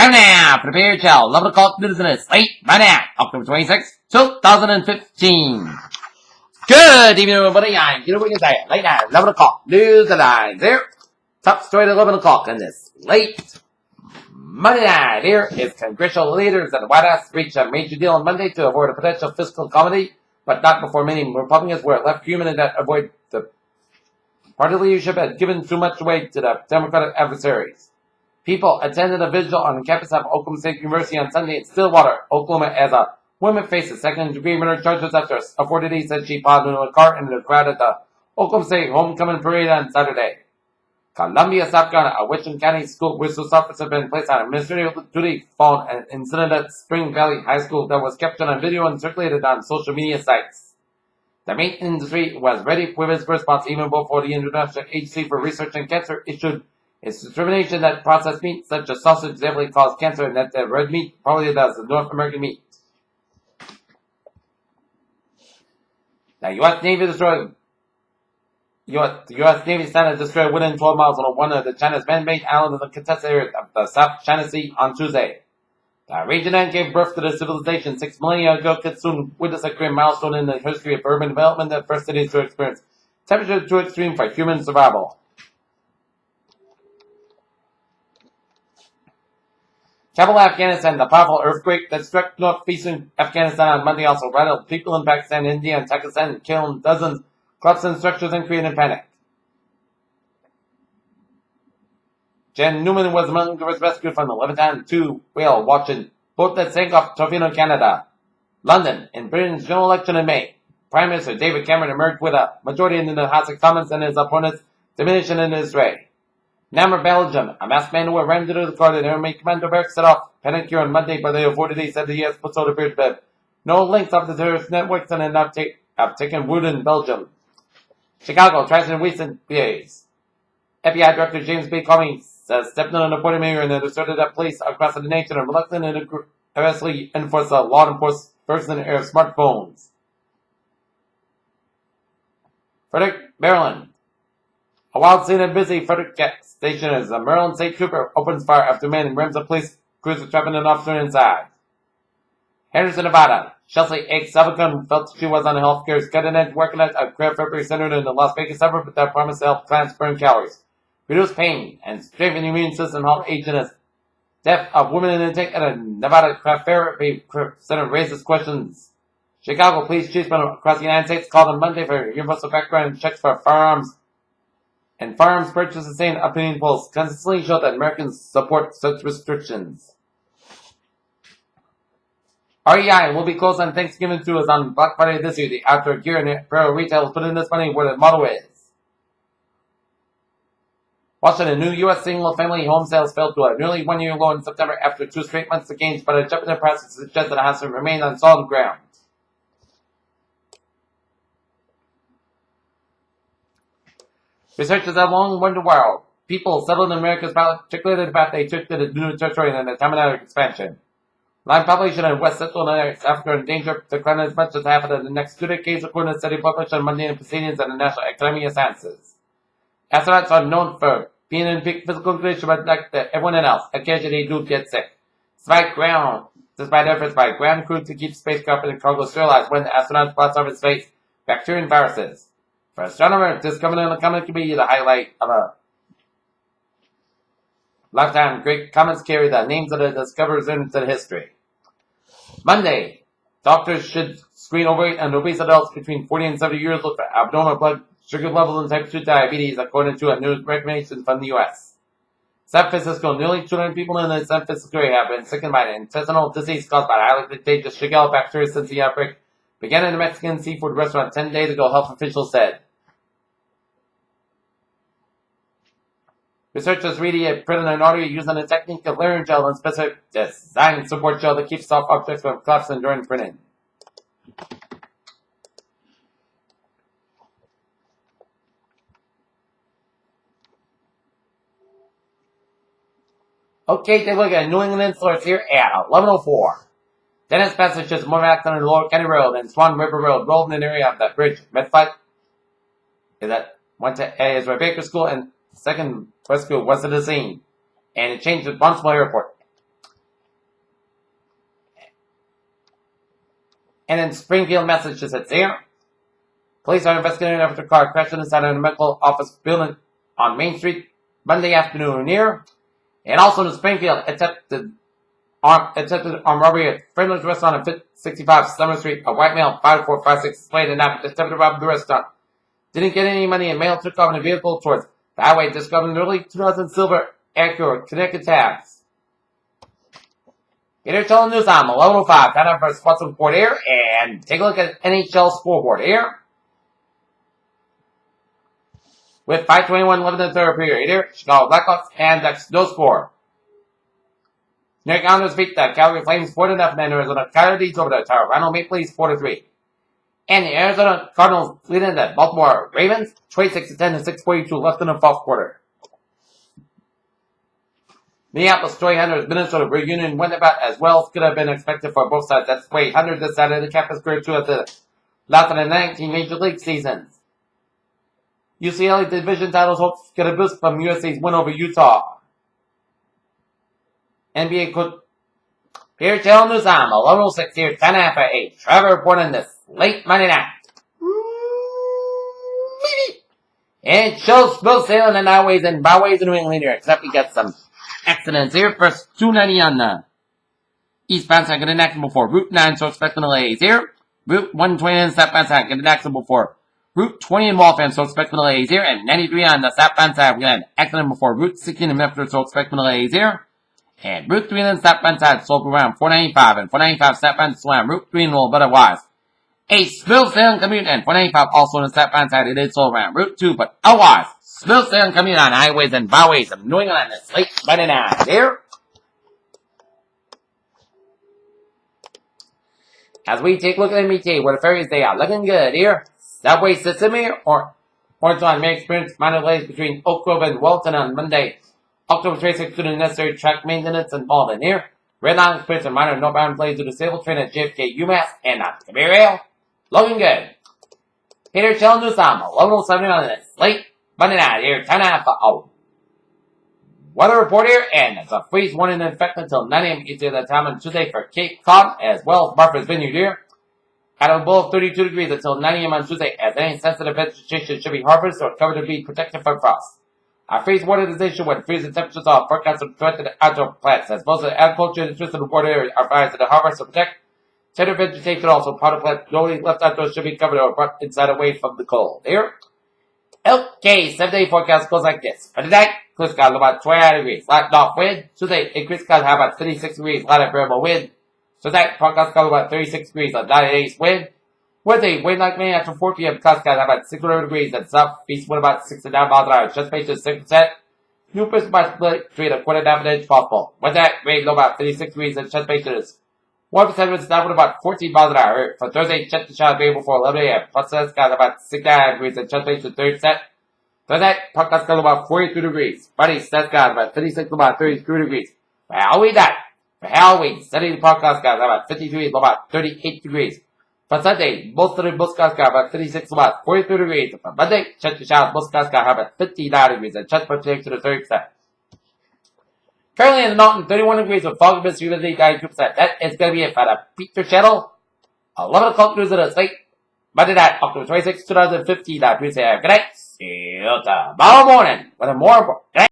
Time now for the Beer Chill 11 o'clock business. Late by now, October 26, 2015. Good evening, everybody. I'm Peter Wiggins. Late night, 11 o'clock. News headlines here. Top story at 11 o'clock in this late Monday night. Here is congressional leaders at the White House reached a major deal on Monday to avoid a potential fiscal calamity, but not before many Republicans were left human that avoid the party leadership had given too much weight to the Democratic adversaries. People attended a vigil on the campus of Oklahoma State University on Sunday in Stillwater, Oklahoma, as a woman faces second-degree murder charges after a 40-day said she piled into a car into the crowd at the Oklahoma State Homecoming Parade on Saturday. Columbia, South Carolina, a Western County school resource officer has been placed on administrative duty following an incident at Spring Valley High School that was captured on video and circulated on social media sites. The meat industry was ready with its response even before the International Agency for Research on Cancer issued its determination that processed meat, such as sausage, definitely cause cancer, and that the red meat probably does the North American meat. The U.S. Navy destroyed. U.S. Navy standard destroyed within 12 miles of one of the China's man-made islands in the contested area of the South China Sea on Tuesday. The region then gave birth to the civilization 6 millennia ago, could soon witness a great milestone in the history of urban development that first cities to experience temperature too extreme for human survival. Kabul, Afghanistan, the powerful earthquake that struck northeastern Afghanistan on Monday also rattled people in Pakistan, India, and Pakistan, killing dozens, collapsing structures, and creating panic. Jen Newman was among those rescued from the Leviathan 2 whale watching boat that sank off Torpedo, Canada. London, in Britain's general election in May, Prime Minister David Cameron emerged with a majority in the House of Commons and his opponents diminishing in his sway. Namur, Belgium, a masked man who ran into the car that Army Commando Barracks set off panic here on Monday, but they avoided. He said the U.S. episode appeared to have no links of the terrorist networks and have taken root in Belgium. Chicago tries in recent days. FBI Director James B. Comey says stepped on an appointed mayor and asserted that police across the nation are reluctant and aggressively enforce the law enforcement era of smartphones. Frederick, Maryland. A wild scene at busy Frederick gas station as a Maryland State Trooper opens fire after men rams a police cruiser trapping an officer inside. Henderson, Nevada. Chelsea H. Sabacon felt she was on a healthcare cutting edge working at a craft factory centered in the Las Vegas suburb that promised to help clients burn calories, reduce pain, and strengthen the immune system, help agents. Death of women in intake at a Nevada craft therapy center raises questions. Chicago police chiefs from across the United States called on Monday for universal background checks for firearms. And firearms purchases, saying opinion polls consistently show that Americans support such restrictions. REI will be closed on Thanksgiving too, as on Black Friday this year. The outdoor gear and apparel retailers put in this money where the model is. Washington, new U.S. single-family home sales fell to a nearly one-year low in September after 2 straight months of gains, but a jump in the prices suggests that the house remains on solid ground. Researchers have long wondered why people settled in America's particularly the fact they took to the new territory in the time of expansion. Land population in West Central and Africa are in danger of declining as much as half of the next 2 decades, according to a study published on Monday in Proceedings of the National Academy of Sciences. Astronauts are known for being in peak physical condition, but like everyone else, occasionally they do get sick. Despite efforts by ground crew to keep spacecraft and cargo sterilized when the astronauts blast off in space, bacteria and viruses. For astronomers, this coming in the comet could be the highlight of a lifetime. Great comets carry the names of the discoverers into history. Monday, doctors should screen overweight and obese adults between 40 and 70 years old for abnormal blood sugar levels and type 2 diabetes, according to a new recommendation from the U.S. San Francisco, nearly 200 people in the San Francisco area have been sickened by an intestinal disease caused by highly contagious Shigella bacteria since the outbreak began in a Mexican seafood restaurant 10 days ago, health officials said. Researchers really printed an artery using a technique of laryngeal and specific design support gel that keeps soft objects from collapsing during printing. Okay, take a look at New England source here at 11:04. Dennis, Massachusetts, more accident on Lower County Road and Swan River Road rolled in an area of that bridge. Medfight went to Ezra Baker School and Second Rescue west of the scene, and it changed at Barnstable Airport. And in Springfield, Massachusetts, here, police are investigating after a car crashed inside a medical office building on Main Street Monday afternoon here. And also in Springfield, attempted armed robbery at Friendly's Restaurant at 65 Summer Street. A white male, 5'4", 5'6", displayed an app attempted to rob the restaurant. Didn't get any money and mail took off in a vehicle towards the highway. Discovered an early 2000 silver Acura connected tabs. NHL News on 11:05. Time now for a sports report here, and take a look at NHL scoreboard here. With 5:21 left in the third period here, Chicago Blackhawks and Ducks no score. New York Islanders beat the Calgary Flames 4-0, and Arizona Coyotes over the Toronto Maple Leafs 4-3. And the Arizona Cardinals leading the Baltimore Ravens 26-10 and 6:42 left in the fourth quarter. Minneapolis Troy Hunters Minnesota reunion went about as well as could have been expected for both sides. That's Troy Hunters decided to cap his career 2 at the last of the 19 Major League seasons. UCLA division titles hopes get a boost from USC's win over Utah. NBA coach here, Channel News on 11:06 here, 10 after 8. Trevor reporting this late Monday night. And it shows smooth sailing and highways and byways in New England here, except we got some accidents here. First, 290 on the eastbound side, get an accident before Route 9, so expecting delays here. Route 120 on the southbound side, get an accident before Route 20 in Waltham, so expecting delays here. And 93 on the southbound side, we got an accident before Route 16 in Medford, so expecting delays here. And Route 3 on the southbound side, slope around 495, and 495 southbound slam, Route 3 in Little but otherwise. A smooth sailing commute, and 495 also on the southbound side, it is slow around Route 2, but otherwise, smooth sailing commute on highways and byways of New England this late Monday night here. As we take a look at MBT, where the ferries they are looking good here. Subway system here, or Horizontal may experience minor delays between Oak Grove and Welton on Monday, October 26th due to necessary track maintenance involved in here. Red Line experienced a minor northbound delays due to disabled train at JFK UMass and on the rail. Looking good. Peter Shell News on 11:07 on this late Monday night here, 10 after 0. Weather report here, and it's a freeze warning in effect until 9 a.m. Eastern time on Tuesday for Cape Cod as well as Martha's Vineyard here. At a low of 32 degrees until 9 a.m. on Tuesday, as any sensitive vegetation should be harvested or covered to be protected from frost. A freeze warning is issued when freezing temperatures are forecast to threaten the outdoor plants, as most of the agriculture and interest in the water area are advised to the harvest to protect. Tender vegetation also, part of plants normally left outdoors should be covered or brought inside away from the cold. Here. Okay, 7-day forecast goes like this. For tonight, clear skies about 29 degrees, light north wind. Tuesday, increased skies have about 36 degrees, light variable wind. Tonight, forecast skies about 36 degrees, a 98 east wind. Wednesday, wind like me after 4 p.m. Cloud skies have about 600 degrees and southeast wind about 69 miles an hour. Just based on 6%. New precipitation by split between a quarter and half an inch possible. Wednesday, rain low about 36 degrees and just based on 1% with downwind about 14 miles an hour. For Thursday, check the shot available before 11 a.m. Plus skies about 69 degrees and just based on 30%. Thursday, forecast skies about 42 degrees. Friday, set skies about 36 about 33 degrees. For Halloween night. For Halloween, Sunday, the forecast skies about 53 about 38 degrees. For Sunday, most of the skies got about 36 about 42 degrees. For Monday, check the shot, most skies got about 59 degrees and just protect to the 30%. Currently in the mountain, 31 degrees with fog mist humidity 92%. That is going to be it for the Peter Channel. 11 o'clock news of the slate. Monday night, October 26, 2015. Good night. See you tomorrow morning with a more. Good night.